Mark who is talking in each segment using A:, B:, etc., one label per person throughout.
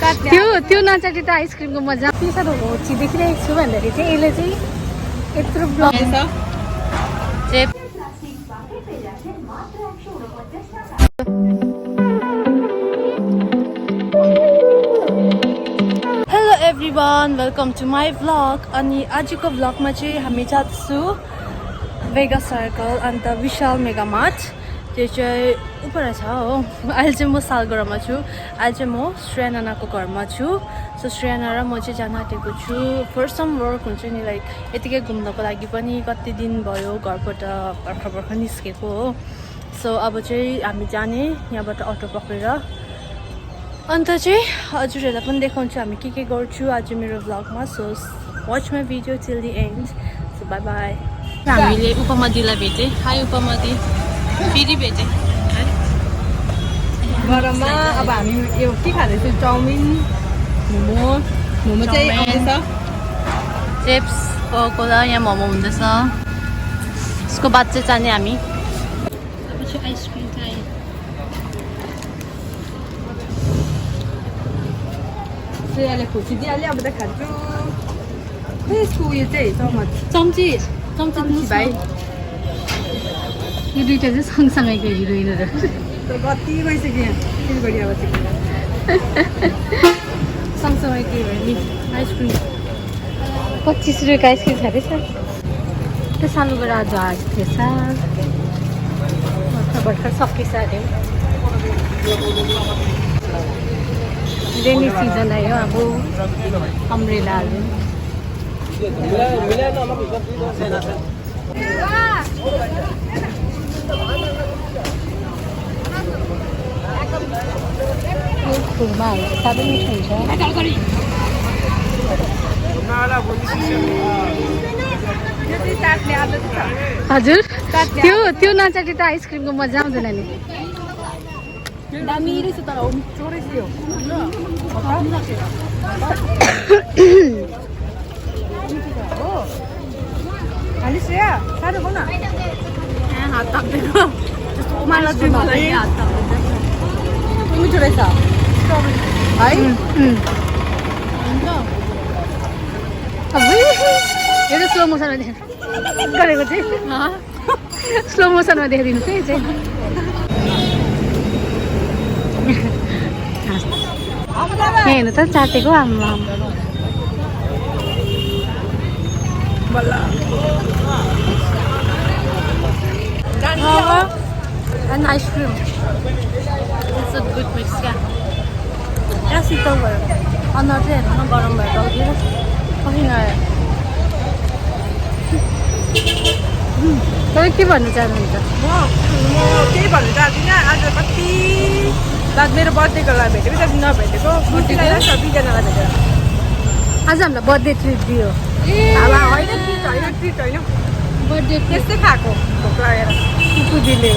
A: त्यो नचाटी त आइसक्रिमको मजा के साह्रो होची देखिरहेको छु भन्दाखेरि चाहिँ यसले चाहिँ यत्रो block hello everyone welcome to my vlog अनि आजको भ्लगमा चाहिँ हामी जाँदैछु वेगा सर्कल अन्त विशाल मेगामार्ट त्यो चाहिँ उपर छ हो। अहिले चाहिँ म सालगढामा छु। अहिले चाहिँ म श्रेया नानाको घरमा छु। सो श्रेया नाना र म चाहिँ जान आँटेको छु। फर सम वर्क हुन्छ नि लाइक यतिकै घुम्नको लागि पनि कति दिन भयो घरबाट भर्खर निस्केको हो। सो अब चाहिँ हामी जाने यहाँबाट अटो पक्रेर अन्त चाहिँ हजुरहरूलाई पनि देखाउँछु हामी के गर्छु आज मेरो भ्लगमा। So watch my video till the end. So bye bye. हामीले उपमा दिदीलाई भेटेँ। हाई उपमा दिदी फेरि भेटेँ है
B: गरममा। अब हामी यो के खाँदैछौँ चाउमिन मोमो चाहिँ आउँदैछ
A: चिप्स कोला यहाँ मोमो हुँदैछ। उसको बाद चाहिँ जाने हामी अब चाहिँ आइसक्रिम खाएँ।
B: श्रेयाले खुसिदिइहाल्यो अब त खान्छु। यसको उयो चाहिँ
A: चम्ची
B: भाइ
A: यो दुइटा चाहिँ सँगसँगैको हिरोइनहरू
B: कति भइसक्यो सिलगढी अब चाहिँ
A: सँगसँगैको हिरोइन आइसक्रिम 25 रुपियाँको आइसक्रिम खाँदैछ। त्यो सालुबाट आज आएको थियो साल भर्खर सकिन्छ अरे। रेनी सिजन आयो अब अम्ब्रेलाहरू फुलमा हाल्छ साह्रै मिठो हुन्छ। हजुर त्यो नचाटी त आइसक्रिमको मजा आउँदैन नि।
B: दामी रहेछ तर मिठो रहेछ यो। खालि श्रेया साह्रो हो न
A: हात ताप्दैको उमाला मलाई हात ताप्दैछ।
B: मिठो रहेछ है।
A: यो स्लो मोसनमा गरेको थिएँ। स्लो मोसनमा देखाइदिनु चाहिँ हेर्नु त चाटेको आमा and ice cream. It's a good mix, yeah. क्या शीतल भयो अनुहार चाहिँ हेर्नु न गरम भयो टाउतिर पसिना आयो। तपाईँ के भन्नु चाहनुहुन्छ?
B: म केही भन्नु चाहदिनँ। आज कति बाद मेरो बर्थडेको लागि भेटेको जति नभेटेको सबैजनालाई भेटेर
A: आज हामीलाई बर्थडे ट्रिट दियो।
B: होइन ट्रिट होइन
A: बर्थडे
B: त्यस्तै खाएको भोक लागेर
A: कुकुदीले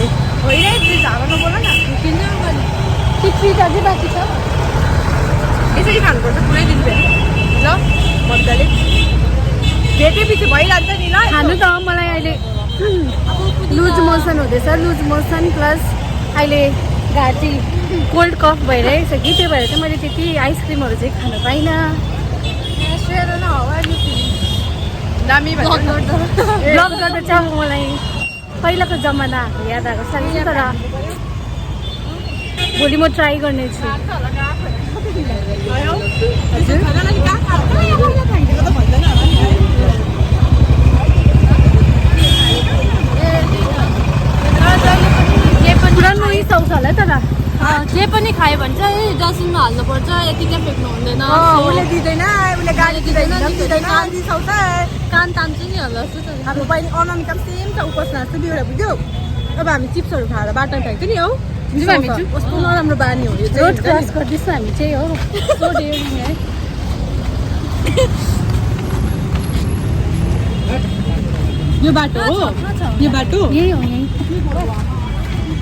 B: होइन ट्रिट हावा नबोल न
A: के ट्रिट अझै बाँकी छ।
B: यसरी खानुपर्छ पुरै दिन फेरि ल मजाले भेटेपछि भइरहन्छ नि ल।
A: खानु त मलाई अहिले लुज मोसन हुँदैछ। लुज मोसन प्लस अहिले घाँटी कोल्ड कफ भइरहेको छ कि त्यो भएर चाहिँ मैले त्यति आइसक्रिमहरू चाहिँ खान पाइनँ।
B: दामी
A: ब्लग गर्दा चाहिँ अब मलाई पहिलाको जमानाहरू याद आएको छ कि तर भोलि म ट्राई गर्नेछु। पुरानो उइस आउँछ होला तर जे पनि खायो भने चाहिँ डस्टबिनमा हाल्नुपर्छ। यतिकै फ्याँक्नु हुँदैन।
B: उसले दिँदैन उसले गाली दिँदैन
A: कान तान्छु नि होला जस्तो छ।
B: हाम्रो बहिनी अनामिका पनि सेम छ उपस नाच्छ बिउरा बुझ्यौ। अब हामी चिप्सहरू खाएर बाटोमा फ्याँक्छ नि हौ। कस्तो नराम्रो बानी हो यो चाहिँ।
A: रोड क्रस गर्दैछु हामी चाहिँ हो।
B: यो बाटो हो यो बाटो
A: यही हो यही।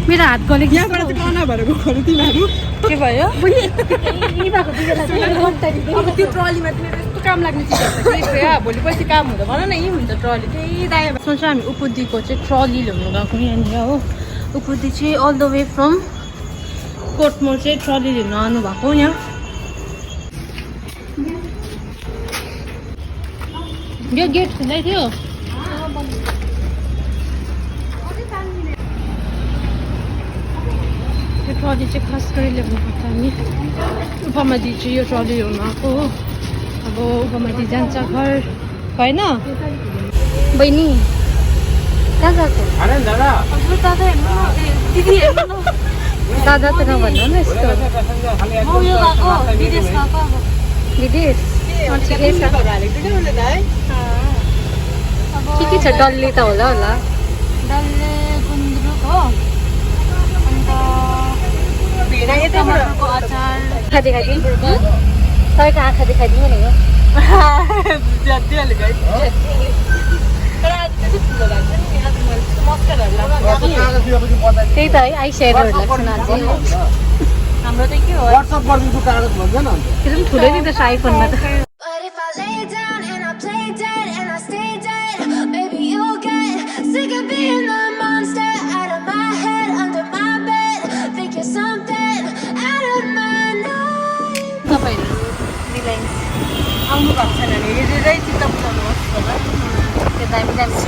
A: मेरो हात गलेको
B: यहाँबाट चाहिँ कना भएर गएको तिमीहरू
A: के भयो?
B: अब त्यो ट्रलीमा तिमीहरू यस्तो काम लाग्ने चिजहरू छ। भोलि पछि काम हुँदा भन न यहीँ हुन्छ ट्रली त्यही दायाँ।
A: यसमा चाहिँ हामी उपुदीको चाहिँ ट्रली ल्याउनु गएको यहाँनिर हो। उपुदी चाहिँ अल द वे फ्रम कोटमोर चाहिँ ट्रली लिनु आउनु भएको यहाँ। यो गेट खुल्लै थियो यो ट्रली चाहिँ खास गरी ल्याउनुपर्छ नि उपमा दिदी चाहिँ यो ट्रली ल्याउनु आएको हो अब उपमा दिदी जान्छ घर होइन बहिनी कहाँ गएको दादा त नभन्नु न यस्तो विदेश के छ डल्ले त होला डल्ले गुन्द्रुक हो अन्त टमाटरको अचार खाँदै तपाईँको आँखा देखाइदिनु भनेको त्यही त है आई सेयरहरू लाग्छ हाम्रो त के हो व्हाट्सएप गरिदिन्छु कागज भन्छ न त्यो पनि ठुलै दिँदैछ आइफोनमा त तपाईँहरू रिलायन्स आउनु भएको छैन भने हेरेरै चित्त बुझाउनुहोस् होला त्यो दामी दामी छ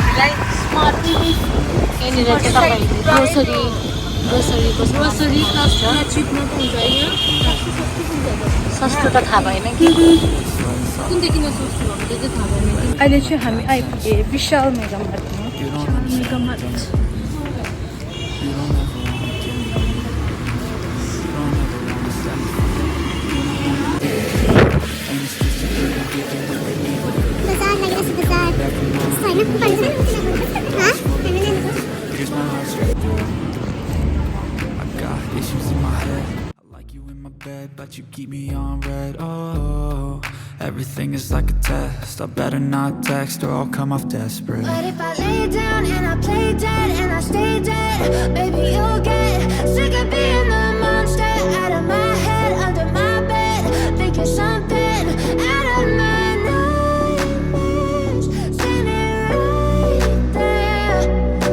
A: रिलायन्स स्मार्ट यहाँनिर चाहिँ तपाईँहरूले ग्रोसरी प्लस चिपमा पाउँछ होइन सस्तो त थाहा भएन कि कुनदेखि सस्तो भएको त्यो चाहिँ थाहा भएन अहिले चाहिँ हामी आइपुगे विशाल मेगामार्टमा Mega Mart
C: But you keep me on red, oh. Everything is like a test. I better not text or I'll come off desperate. But if I lay down and I play dead and I stay dead, baby, you'll get sick of being the monster out of my head, under my bed, thinking something out of my nightmares, standing right there.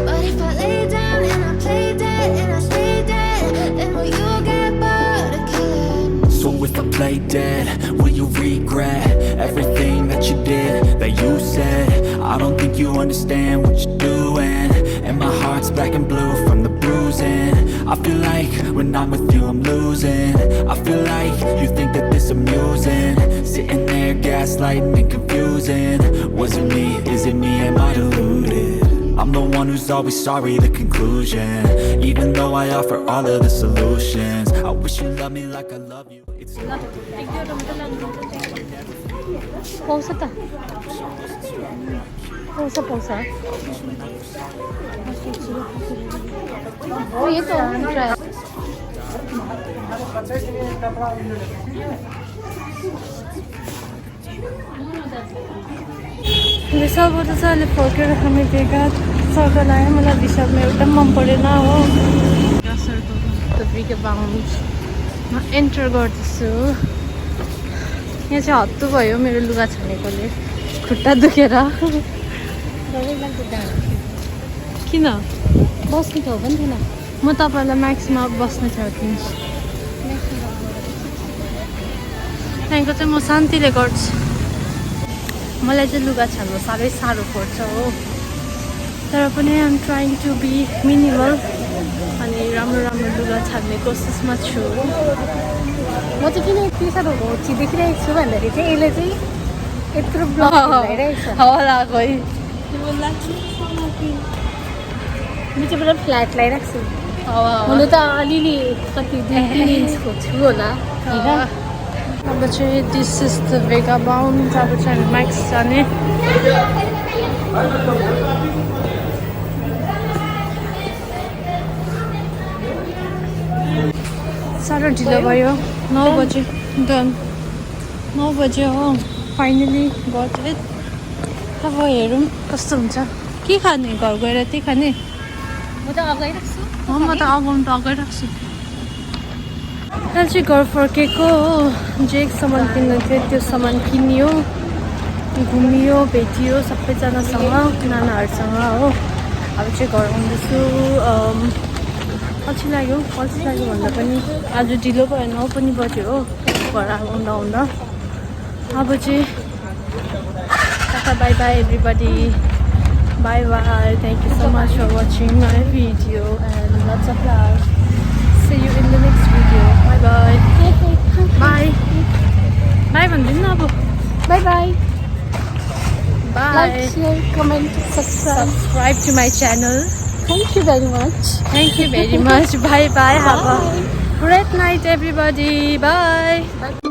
C: But if I lay down and I play dead and I stay dead, then will you get bored again? So if I play dead, will you regret everything that you did, that you said? I don't think you understand what you're doing, and my heart's black and blue from the bruising. I feel like when I'm with you I'm losing. I feel like you think that this amusing, sitting there gaslighting and confusing. Was it me? Is it me? Am I deluded? I'm the one who's always sorry, the conclusion. Even though I offer all of the solutions, I wish you loved me like I love you. It's
A: पाउँछ त पाउँछ हो यो त विशालबाट चाहिँ अहिले फर्केर हामी भेगा सर्कल आयो मलाई विशालमा एउटा मन परेन हो भेगा बाउन्डमा एन्टर गर्दैछु यहाँ चाहिँ हत्तु भयो मेरो लुगा छानेकोले खुट्टा दुखेर किन बस्ने ठाउँ पनि थिएन म तपाईँलाई म्याक्समा बस्ने ठाउँ दिन्छु त्यहाँदेखिको चाहिँ म शान्तिले गर्छु मलाई चाहिँ लुगा छान्नु साह्रै साह्रो पर्छ हो तर पनि I'm trying to be minimal अनि राम्रो राम्रो लुगा छान्ने कोसिसमा छु म चाहिँ किन यति साह्रो होची देखिरहेको छु भन्दाखेरि चाहिँ यसले चाहिँ यत्रो ब्लक भइरहेको छ हावा लगाएको है म चाहिँ पुरा फ्ल्याट लगाइरहेको छु हुनु त अलिअलि कति 2-3 इन्चको छु होला होइन अब चाहिँ this is the Vega bound अब चाहिँ म्याक्स जाने साह्रो ढिलो भयो 9 बजे डन 9 बजे हो फाइनली गट इट अब हेरौँ कस्तो हुन्छ के खाने घर गएर त्यही खाने म त अगाइरहेको छु म त अगाउनु त अगाइरहेको छु अहिले चाहिँ घर फर्केको हो जे सामान किन्नु थियो त्यो सामान किनियो घुमियो भेटियो सबैजनासँग नानाहरूसँग हो अब चाहिँ घर आउँदैछु पछि लाग्यो भन्दा पनि आज ढिलो भयो 9 पनि बज्यो हो घर आउँदा आउँदा अब चाहिँ tata bye bye everybody bye bye thank you so much for watching my video and lots of love see you in the next video bye bye bye bye भन्दिनु न अब
D: Bye bye.
A: Bye.
D: Like, share, comment, subscribe.
A: Subscribe to my channel.
D: Thank you very much.
A: Thank you very much. Bye bye. Have a great night, everybody. Bye.
D: Bye.